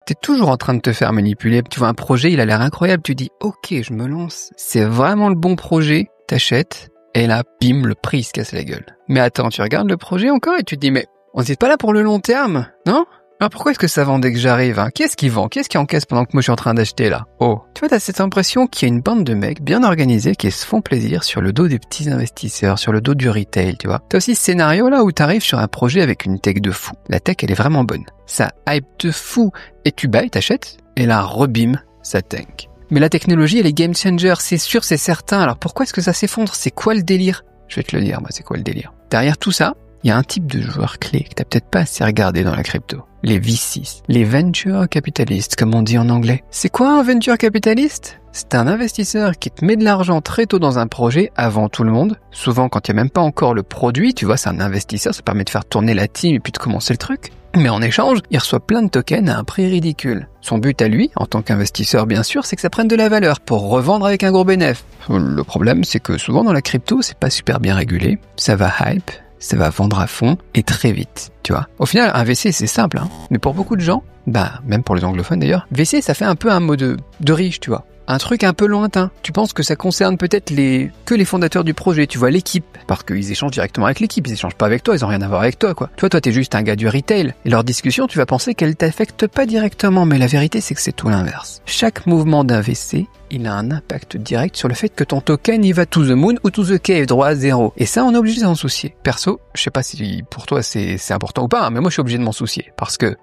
T'es toujours en train de te faire manipuler. Tu vois un projet, il a l'air incroyable. Tu dis, ok, je me lance. C'est vraiment le bon projet. T'achètes. Et là, bim, le prix se casse la gueule. Mais attends, tu regardes le projet encore et tu te dis, mais on n'était pas là pour le long terme, non? Alors pourquoi est-ce que ça vend dès que j'arrive, hein? Qui est-ce qui vend? Qui est-ce qui encaisse pendant que moi je suis en train d'acheter là? Oh. Tu vois, t'as cette impression qu'il y a une bande de mecs bien organisés qui se font plaisir sur le dos des petits investisseurs, sur le dos du retail, tu vois. T'as aussi ce scénario là où t'arrives sur un projet avec une tech de fou. La tech, elle est vraiment bonne. Ça hype de fou. Et tu buys, t'achètes, et là, rebim, ça tank. Mais la technologie, elle est game changer, c'est sûr, c'est certain. Alors pourquoi est-ce que ça s'effondre? C'est quoi le délire? Je vais te le dire, moi, c'est quoi le délire? Derrière tout ça, il y a un type de joueur clé que t'as peut-être pas assez regardé dans la crypto. Les VC, les venture capitalistes, comme on dit en anglais. C'est quoi un venture capitaliste? C'est un investisseur qui te met de l'argent très tôt dans un projet avant tout le monde. Souvent, quand il n'y a même pas encore le produit, tu vois, c'est un investisseur, ça permet de faire tourner la team et puis de commencer le truc. Mais en échange, il reçoit plein de tokens à un prix ridicule. Son but à lui, en tant qu'investisseur bien sûr, c'est que ça prenne de la valeur pour revendre avec un gros bénéfice. Le problème, c'est que souvent dans la crypto, c'est pas super bien régulé. Ça va hype. Ça va vendre à fond et très vite, tu vois. Au final, un VC, c'est simple, hein. Mais pour beaucoup de gens, même pour les anglophones d'ailleurs, VC, ça fait un peu un mot de riche, tu vois. Un truc un peu lointain. Tu penses que ça concerne peut-être que les fondateurs du projet, tu vois, l'équipe. Parce qu'ils échangent directement avec l'équipe, ils échangent pas avec toi, ils ont rien à voir avec toi, quoi. Toi, t'es juste un gars du retail. Et leur discussion, tu vas penser qu'elle t'affecte pas directement, mais la vérité, c'est que c'est tout l'inverse. Chaque mouvement d'un VC, il a un impact direct sur le fait que ton token, il va to the moon ou to the cave, droit à zéro. Et ça, on est obligé d'en soucier. Perso, je sais pas si pour toi c'est important ou pas, hein, mais moi, je suis obligé de m'en soucier. Parce que,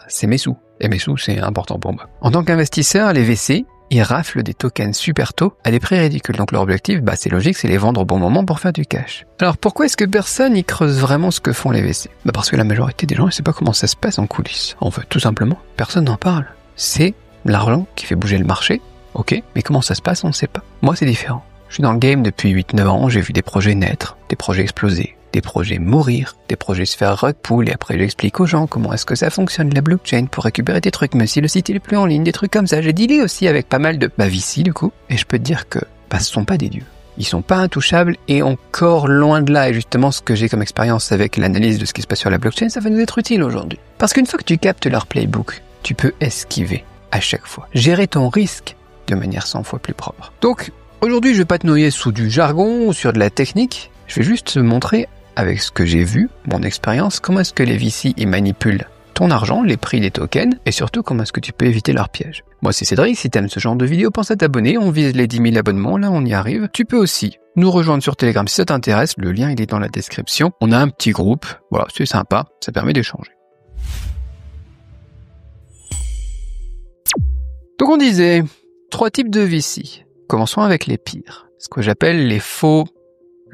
c'est mes sous. Et mes sous, c'est important pour moi. En tant qu'investisseur, les VC, ils raflent des tokens super tôt à des prix ridicules. Donc leur objectif, c'est logique, c'est les vendre au bon moment pour faire du cash. Alors pourquoi est-ce que personne y creuse vraiment ce que font les VC? Parce que la majorité des gens, ils savent pas comment ça se passe en coulisses. En fait, tout simplement, personne n'en parle. C'est l'argent qui fait bouger le marché, ok, mais comment ça se passe, on ne sait pas. Moi, c'est différent. Je suis dans le game depuis 8-9 ans, j'ai vu des projets naître, des projets exploser, des projets mourir, des projets se faire rug pull, et après j'explique aux gens comment est-ce que ça fonctionne la blockchain pour récupérer des trucs, mais si le site il est plus en ligne, des trucs comme ça. J'ai dealé aussi avec pas mal de VC du coup, et je peux te dire que ce sont pas des dieux. Ils sont pas intouchables et encore loin de là. Et justement, ce que j'ai comme expérience avec l'analyse de ce qui se passe sur la blockchain, ça va nous être utile aujourd'hui. Parce qu'une fois que tu captes leur playbook, tu peux esquiver à chaque fois. Gérer ton risque de manière 100 fois plus propre. Donc, aujourd'hui, je vais pas te noyer sous du jargon ou sur de la technique. Je vais juste te montrer avec ce que j'ai vu, mon expérience, comment est-ce que les VC ils manipulent ton argent, les prix des tokens, et surtout comment est-ce que tu peux éviter leurs pièges. Moi c'est Cédric, si t'aimes ce genre de vidéo, pense à t'abonner, on vise les 10 000 abonnements, là on y arrive. Tu peux aussi nous rejoindre sur Telegram si ça t'intéresse, le lien il est dans la description. On a un petit groupe, voilà, c'est sympa, ça permet d'échanger. Donc on disait, 3 types de VC. Commençons avec les pires, ce que j'appelle les faux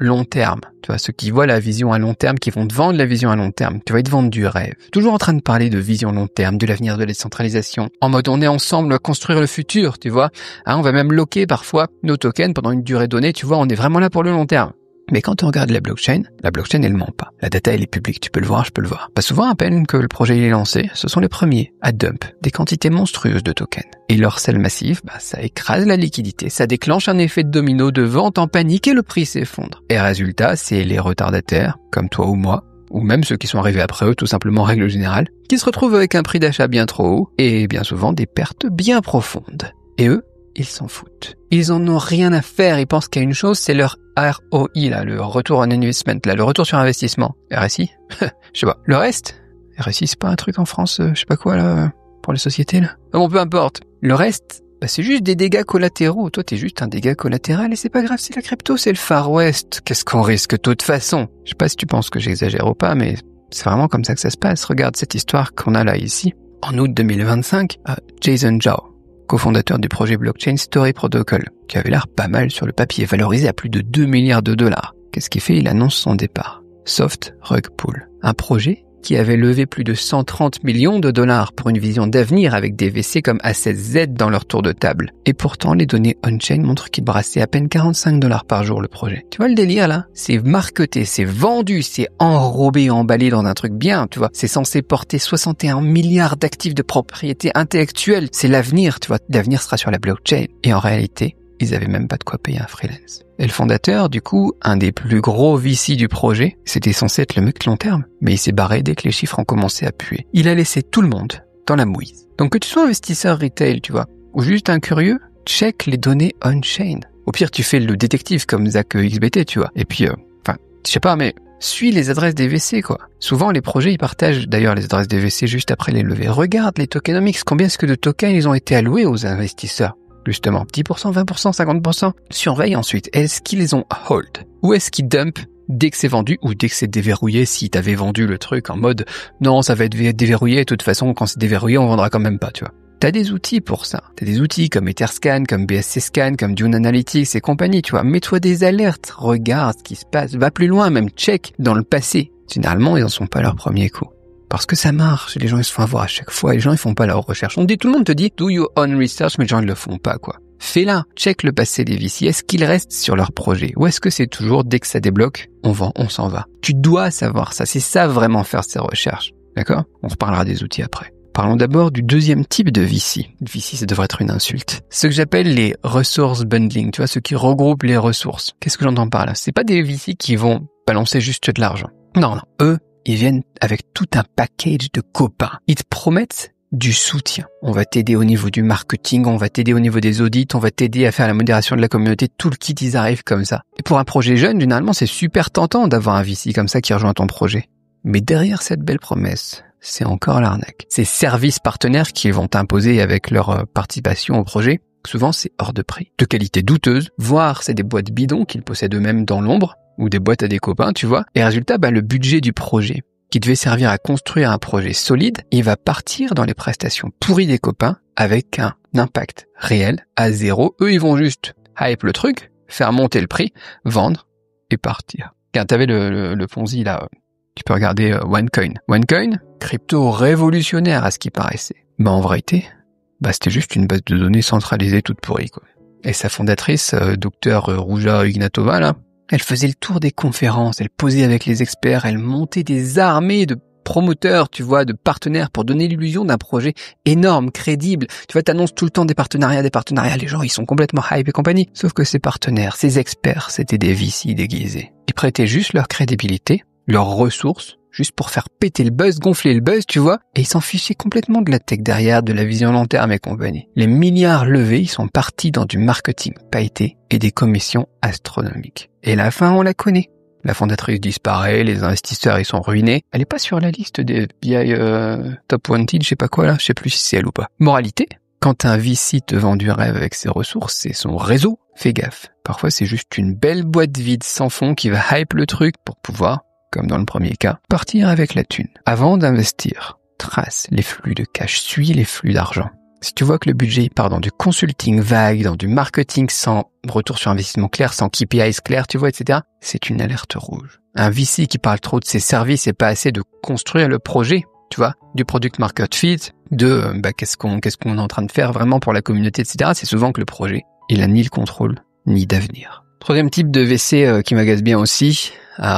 long terme. Tu vois, ceux qui voient la vision à long terme, qui vont te vendre la vision à long terme. Tu vas te vendre du rêve. Toujours en train de parler de vision long terme, de l'avenir de la décentralisation. En mode, on est ensemble à construire le futur, tu vois. On va même locker parfois nos tokens pendant une durée donnée, tu vois, on est vraiment là pour le long terme. Mais quand on regarde la blockchain, elle ment pas. La data, elle est publique, tu peux le voir, je peux le voir. Pas souvent, à peine que le projet il est lancé, ce sont les premiers à dump des quantités monstrueuses de tokens. Et leur sell massif, ça écrase la liquidité, ça déclenche un effet de domino de vente en panique et le prix s'effondre. Et résultat, c'est les retardataires, comme toi ou moi, ou même ceux qui sont arrivés après eux, tout simplement règle générale, qui se retrouvent avec un prix d'achat bien trop haut et bien souvent des pertes bien profondes. Et eux, ils s'en foutent. Ils en ont rien à faire, ils pensent qu'à une chose, c'est leur ROI, là, le retour on investment, là, le retour sur investissement. RSI? Je sais pas. Le reste? RSI, c'est pas un truc en France, je sais pas quoi, là, pour les sociétés, là? Bon, peu importe. Le reste, c'est juste des dégâts collatéraux. Toi, t'es juste un dégât collatéral et c'est pas grave, c'est la crypto, c'est le Far West. Qu'est-ce qu'on risque de toute façon? Je sais pas si tu penses que j'exagère ou pas, mais c'est vraiment comme ça que ça se passe. Regarde cette histoire qu'on a là, ici. En août 2025, Jason Zhao, cofondateur du projet Blockchain Story Protocol, qui avait l'air pas mal sur le papier, valorisé à plus de 2 milliards de dollars. Qu'est-ce qu'il fait? Il annonce son départ. Soft Rug Pull, un projet qui avait levé plus de 130 millions de dollars pour une vision d'avenir avec des VC comme A7Z dans leur tour de table. Et pourtant, les données on-chain montrent qu'il brassait à peine 45 $ par jour le projet. Tu vois le délire là? C'est marketé, c'est vendu, c'est enrobé, emballé dans un truc bien, tu vois. C'est censé porter 61 milliards d'actifs de propriété intellectuelle. C'est l'avenir, tu vois. L'avenir sera sur la blockchain. Et en réalité, ils avaient même pas de quoi payer un freelance. Et le fondateur, du coup, un des plus gros VC du projet, c'était censé être le mec long terme, mais il s'est barré dès que les chiffres ont commencé à puer. Il a laissé tout le monde dans la mouise. Donc que tu sois investisseur retail, tu vois, ou juste un curieux, check les données on-chain. Au pire, tu fais le détective comme Zach XBT, tu vois. Et puis, je sais pas, mais suis les adresses des VC, quoi. Souvent, les projets, ils partagent d'ailleurs les adresses des VC juste après les levées. Regarde les tokenomics, combien est-ce que de tokens ils ont été alloués aux investisseurs? Justement, 10%, 20%, 50%. Surveille ensuite, est-ce qu'ils les ont hold? Ou est-ce qu'ils dump dès que c'est vendu ou dès que c'est déverrouillé si t'avais vendu le truc en mode non, ça va être déverrouillé, de toute façon, quand c'est déverrouillé, on vendra quand même pas, tu vois. T'as des outils pour ça. T'as des outils comme Etherscan, comme BSC Scan, comme Dune Analytics et compagnie, tu vois. Mets-toi des alertes, regarde ce qui se passe, va plus loin, même check dans le passé. Généralement, ils en sont pas leur premier coup. Parce que ça marche, les gens ils se font avoir à chaque fois, les gens ils font pas leur recherche. Tout le monde te dit do your own research, mais les gens ils le font pas, quoi. Fais-la, check le passé des VC. Est-ce qu'ils restent sur leur projet? Ou est-ce que c'est toujours dès que ça débloque, on vend, on s'en va? Tu dois savoir ça, c'est ça vraiment faire ses recherches. D'accord? On reparlera des outils après. Parlons d'abord du deuxième type de VC. VC, ça devrait être une insulte. Ce que j'appelle les resource bundling, tu vois, ceux qui regroupent les ressources. Qu'est-ce que j'entends par là? C'est pas des VC qui vont balancer juste de l'argent. Non, eux, ils viennent avec tout un package de copains. Ils te promettent du soutien. On va t'aider au niveau du marketing, on va t'aider au niveau des audits, on va t'aider à faire la modération de la communauté, tout le kit, ils arrivent comme ça. Et pour un projet jeune, généralement, c'est super tentant d'avoir un VC comme ça qui rejoint ton projet. Mais derrière cette belle promesse, c'est encore l'arnaque. Ces services partenaires qui vont t'imposer avec leur participation au projet, souvent c'est hors de prix, de qualité douteuse, voire c'est des boîtes bidons qu'ils possèdent eux-mêmes dans l'ombre, ou des boîtes à des copains, tu vois. Et résultat, le budget du projet, qui devait servir à construire un projet solide, il va partir dans les prestations pourries des copains avec un impact réel à zéro. Eux, ils vont juste hype le truc, faire monter le prix, vendre et partir. Car t'avais le Ponzi là, tu peux regarder OneCoin. OneCoin, crypto révolutionnaire à ce qui paraissait. En vérité, c'était juste une base de données centralisée toute pourrie, quoi. Et sa fondatrice, Dr Ruja Ignatova, là, elle faisait le tour des conférences, elle posait avec les experts, elle montait des armées de promoteurs, tu vois, de partenaires pour donner l'illusion d'un projet énorme, crédible. Tu vois, t'annonces tout le temps des partenariats, les gens, ils sont complètement hype et compagnie. Sauf que ces partenaires, ces experts, c'était des VC déguisés. Ils prêtaient juste leur crédibilité, leurs ressources, juste pour faire péter le buzz, gonfler le buzz, tu vois, et ils s'en fichaient complètement de la tech derrière, de la vision long terme et compagnie. Les milliards levés, ils sont partis dans du marketing pailleté et des commissions astronomiques. Et la fin, on la connaît. La fondatrice disparaît, les investisseurs, ils sont ruinés. Elle est pas sur la liste des FBI Top Wanted, je sais pas quoi là, je sais plus si c'est elle ou pas. Moralité, quand un VC te vend du rêve avec ses ressources et son réseau, fais gaffe. Parfois, c'est juste une belle boîte vide sans fond qui va hype le truc pour pouvoir, comme dans le premier cas, partir avec la thune. Avant d'investir, trace les flux de cash, suis les flux d'argent. Si tu vois que le budget part dans du consulting vague, dans du marketing sans retour sur investissement clair, sans KPIs clairs, tu vois, etc., c'est une alerte rouge. Un VC qui parle trop de ses services et pas assez de construire le projet, tu vois, du product market fit, de qu'est-ce qu'on est en train de faire vraiment pour la communauté, etc., c'est souvent que le projet, il a ni le contrôle, ni d'avenir. Troisième type de VC qui m'agace bien aussi,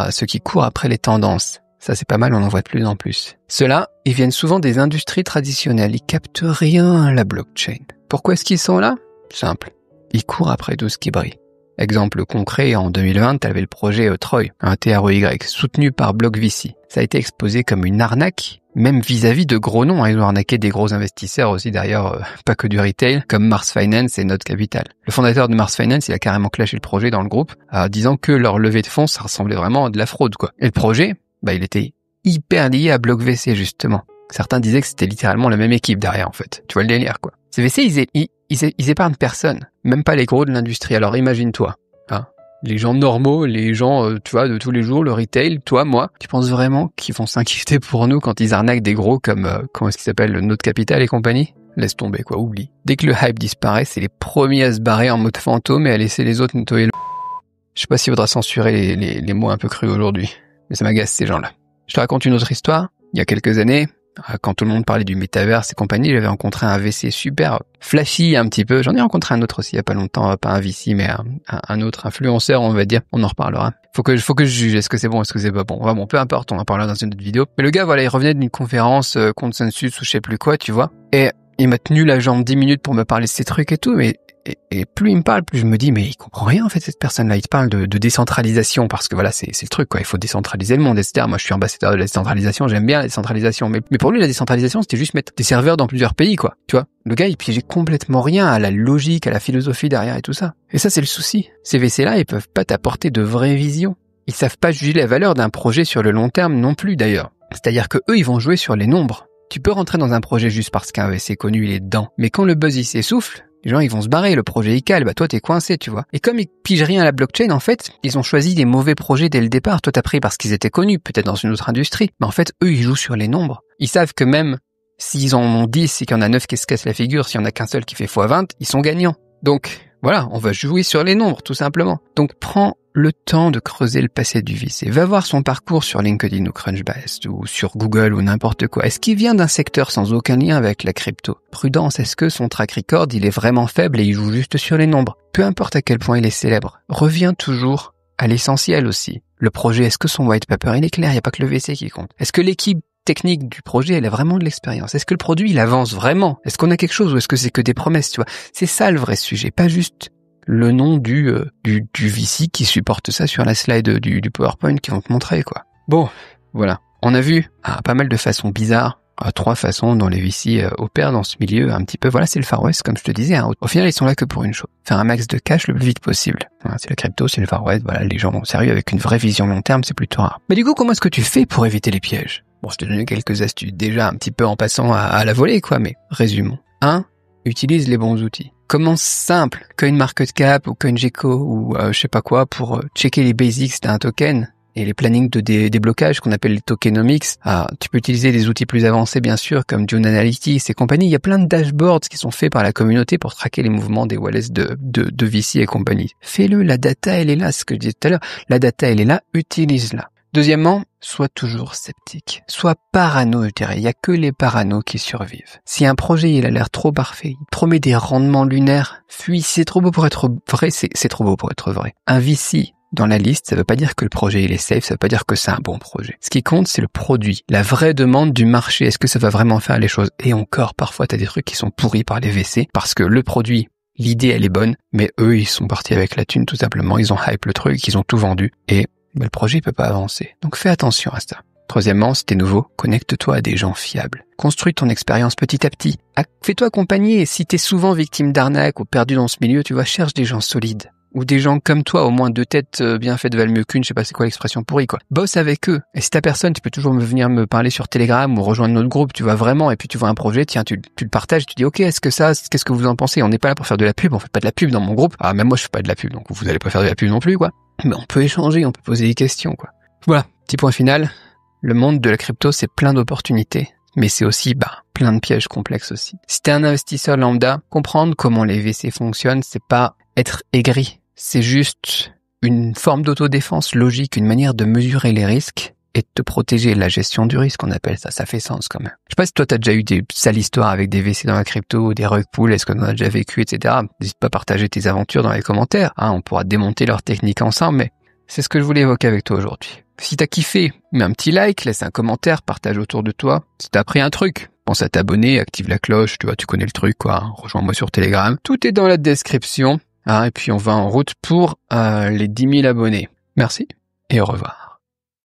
ceux qui courent après les tendances. Ça, c'est pas mal, on en voit de plus en plus. Ceux-là, ils viennent souvent des industries traditionnelles. Ils captent rien à la blockchain. Pourquoi est-ce qu'ils sont là? Simple. Ils courent après tout ce qui brille. Exemple concret, en 2020, t'avais le projet Troy, un TROY, soutenu par BlockVC. Ça a été exposé comme une arnaque, même vis-à-vis de gros noms. Ils ont arnaqué des gros investisseurs aussi derrière, pas que du retail, comme Mars Finance et Node Capital. Le fondateur de Mars Finance, il a carrément clashé le projet dans le groupe, disant que leur levée de fonds, ça ressemblait vraiment à de la fraude, quoi. Et le projet, il était hyper lié à BlockVC, justement. Certains disaient que c'était littéralement la même équipe derrière, en fait. Tu vois le délire, quoi. Ces VC, ils épargnent personne. Même pas les gros de l'industrie. Alors imagine-toi, les gens normaux, les gens, tu vois, de tous les jours, le retail, toi, moi, tu penses vraiment qu'ils vont s'inquiéter pour nous quand ils arnaquent des gros comme, comment est-ce qu'il s'appelle, le Node Capital et compagnie? Laisse tomber, quoi, oublie. Dès que le hype disparaît, c'est les premiers à se barrer en mode fantôme et à laisser les autres nettoyer le... Je sais pas s'il faudra censurer les mots un peu crus aujourd'hui. Mais ça m'agace, ces gens-là. Je te raconte une autre histoire. Il y a quelques années, quand tout le monde parlait du métaverse et compagnie, j'avais rencontré un VC super flashy un petit peu. J'en ai rencontré un autre aussi il y a pas longtemps, pas un VC, mais un autre influenceur, on va dire. On en reparlera. Faut que je juge. Est-ce que c'est bon, est-ce que c'est pas bon? Enfin bon, peu importe, on en parlera dans une autre vidéo. Mais le gars, voilà, il revenait d'une conférence Consensus ou je sais plus quoi, tu vois. Et il m'a tenu la jambe 10 minutes pour me parler de ces trucs et tout, mais Et plus il me parle, plus je me dis, mais il comprend rien en fait cette personne-là. Il te parle de décentralisation parce que voilà, c'est le truc quoi. Il faut décentraliser le monde, etc. Moi, je suis ambassadeur de la décentralisation, j'aime bien la décentralisation. Mais pour lui, la décentralisation, c'était juste mettre des serveurs dans plusieurs pays quoi. Tu vois, le gars, il pigeait complètement rien à la logique, à la philosophie derrière et tout ça. Et ça, c'est le souci. Ces VC-là, ils peuvent pas t'apporter de vraies visions. Ils savent pas juger la valeur d'un projet sur le long terme non plus d'ailleurs. C'est-à-dire que eux, ils vont jouer sur les nombres. Tu peux rentrer dans un projet juste parce qu'un VC connu, il est dedans. Mais quand le buzz, il s'essouffle, les gens, ils vont se barrer, le projet, il cale, bah toi, t'es coincé, tu vois. Et comme ils pigent rien à la blockchain, en fait, ils ont choisi des mauvais projets dès le départ. Toi, t'as pris parce qu'ils étaient connus, peut-être dans une autre industrie. Mais en fait, eux, ils jouent sur les nombres. Ils savent que même s'ils en ont 10 et qu'il y en a 9 qui se cassent la figure, s'il y en a qu'un seul qui fait x20, ils sont gagnants. Donc, voilà, on va jouer sur les nombres, tout simplement. Donc, prends le temps de creuser le passé du VC. Va voir son parcours sur LinkedIn ou Crunchbase ou sur Google ou n'importe quoi. Est-ce qu'il vient d'un secteur sans aucun lien avec la crypto? Prudence, est-ce que son track record, il est vraiment faible et il joue juste sur les nombres? Peu importe à quel point il est célèbre. Reviens toujours à l'essentiel aussi. Le projet, est-ce que son white paper, il est clair? Il n'y a pas que le VC qui compte. Est-ce que l'équipe technique du projet, elle a vraiment de l'expérience? Est-ce que le produit, il avance vraiment? Est-ce qu'on a quelque chose ou est-ce que c'est que des promesses, tu vois? C'est ça le vrai sujet, pas juste le nom du VC qui supporte ça sur la slide du PowerPoint qu'ils vont te montrer, quoi. Bon, voilà. On a vu pas mal de façons bizarres, 3 façons dont les VC opèrent dans ce milieu un petit peu. Voilà, c'est le Far West, comme je te disais. Au final, ils sont là que pour une chose. Faire un max de cash le plus vite possible. Voilà, c'est la crypto, c'est le Far West. Voilà, les gens sérieux avec une vraie vision long terme, c'est plutôt rare. Mais du coup, comment est-ce que tu fais pour éviter les pièges? Bon, je t'ai donné quelques astuces déjà un petit peu en passant à la volée, quoi, mais résumons. 1. Utilise les bons outils. Commence simple, CoinMarketCap ou CoinGecko ou je sais pas quoi pour checker les basics d'un token et les plannings de déblocage qu'on appelle les tokenomics. Tu peux utiliser des outils plus avancés bien sûr comme Dune Analytics et compagnie. Il y a plein de dashboards qui sont faits par la communauté pour traquer les mouvements des wallets de VC et compagnie. Fais-le, la data elle est là, ce que je disais tout à l'heure. La data elle est là, utilise-la. Deuxièmement, sois toujours sceptique. Sois parano, je dirais. Il y a que les paranos qui survivent. Si un projet, il a l'air trop parfait, il promet des rendements lunaires, fuis, c'est trop beau pour être vrai, c'est trop beau pour être vrai. Un VC dans la liste, ça veut pas dire que le projet, il est safe, ça veut pas dire que c'est un bon projet. Ce qui compte, c'est le produit, la vraie demande du marché. Est-ce que ça va vraiment faire les choses? Et encore, parfois, t'as des trucs qui sont pourris par les VC parce que le produit, l'idée, elle est bonne, mais eux, ils sont partis avec la thune, tout simplement. Ils ont hype le truc, ils ont tout vendu et le projet ne peut pas avancer. Donc fais attention à ça. Troisièmement, si t'es nouveau, connecte-toi à des gens fiables. Construis ton expérience petit à petit. Fais-toi accompagner et si t'es souvent victime d'arnaque ou perdu dans ce milieu, tu vas chercher des gens solides. Ou des gens comme toi, au moins 2 têtes bien faites valent mieux qu'une, je sais pas c'est quoi l'expression pourrie quoi. Bosse avec eux. Et si t'as personne, tu peux toujours venir me parler sur Telegram ou rejoindre notre groupe, tu vois vraiment, et puis tu vois un projet, tiens, tu le partages, tu dis ok, qu'est-ce que vous en pensez? On n'est pas là pour faire de la pub, on fait pas de la pub dans mon groupe. Même moi je fais pas de la pub, donc vous allez pas faire de la pub non plus quoi. Mais on peut échanger, on peut poser des questions quoi. Voilà, petit point final. Le monde de la crypto, c'est plein d'opportunités. Mais c'est aussi, plein de pièges complexes aussi. Si t'es un investisseur lambda, comprendre comment les VC fonctionnent, c'est pas être aigri. C'est juste une forme d'autodéfense logique, une manière de mesurer les risques et de te protéger. La gestion du risque, on appelle ça. Ça fait sens quand même. Je sais pas si toi t'as déjà eu des sales histoires avec des VC dans la crypto, des rug pools, est-ce qu'on en a déjà vécu, etc. N'hésite pas à partager tes aventures dans les commentaires. On pourra démonter leurs techniques ensemble, mais c'est ce que je voulais évoquer avec toi aujourd'hui. Si t'as kiffé, mets un petit like, laisse un commentaire, partage autour de toi. Si t'as appris un truc, pense à t'abonner, active la cloche, tu connais le truc quoi. Rejoins-moi sur Telegram. Tout est dans la description. Et puis on va en route pour les 10 000 abonnés. Merci et au revoir.